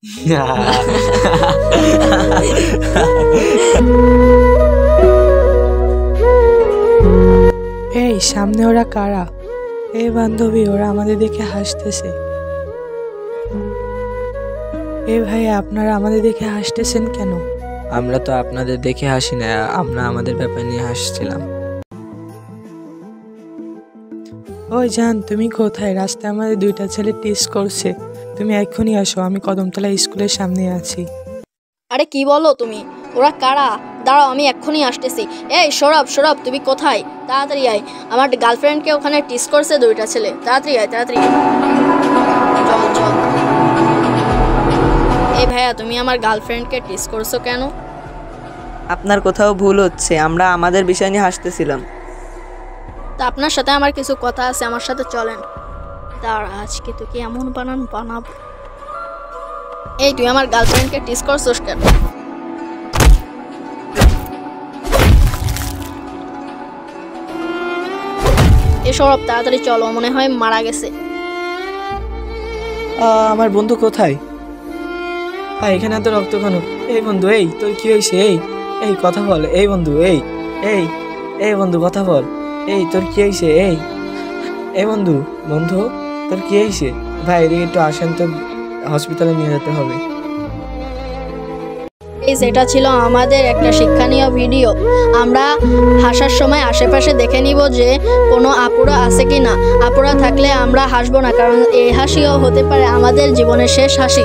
এই সামনে ওরা কারা? এই বান্ধবী, ওরা আমাদের দেখে হাসতেছে। এই ভাই, আপনারা আমাদের দেখে হাসতেছেন কেন? আমরা তো আপনাদের দেখে হাসি না, আমরা আমাদের ব্যাপার নিয়ে হাসছিলাম। ওই জান, তুমি কোথায়? রাস্তায় আমাদের দুইটা ছেলে টিস করছে, তুমি এক্ষুনি আসো, আমি কদমতলা স্কুলের সামনে আছি। আরে কি বলো তুমি? ওরা কারা? দাঁড়াও, আমি এক্ষুনি আসতেছি। এই সৌরভ, সৌরভ তুমি কোথায়? তাড়াতাড়ি আয়, আমার গার্লফ্রেন্ডকে ওখানে টিস করছে দুইটা ছেলে। তাড়াতাড়ি আয়, তাড়াতাড়ি চল চল। এই ভাইয়া, তুমি আমার গার্লফ্রেন্ডকে টিস করছো কেন? আপনার কোথাও ভুল হচ্ছে, আমরা আমাদের বিষয় নিয়ে হাসতেছিলাম। তা আপনার সাথে আমার কিছু কথা আছে, আমার সাথে চলেন। দাঁড়া, আজকে তোকে এমন বানাবো। এই তুই আমার গার্লফ্রেন্ডকে টিস করছিস কেন? এই সৌরভ, তাড়াতাড়ি চলো, মনে হয় মারা গেছে। আমার বন্ধু কোথায়? এখানে এত রক্ত কেন? এই বন্ধু, এই তোর কি হয়েছে? এই কথা বল। এই বন্ধু, এই বন্ধু কথা বল। এই তোর কি হয়েছে? এই বন্ধু তোর কি হয়েছে? ভাই এদিকে একটু আসেন তো, হসপিটালে নিয়ে যেতে হবে। এটা ছিল আমাদের একটা শিক্ষণীয় ভিডিও। আমরা হাসার সময় আশেপাশে দেখে নিব যে কোনো আপুরা আছে কি না। আপুরা থাকলে আমরা হাসবো না, কারণ এই হাসিও হতে পারে আমাদের জীবনের শেষ হাসি।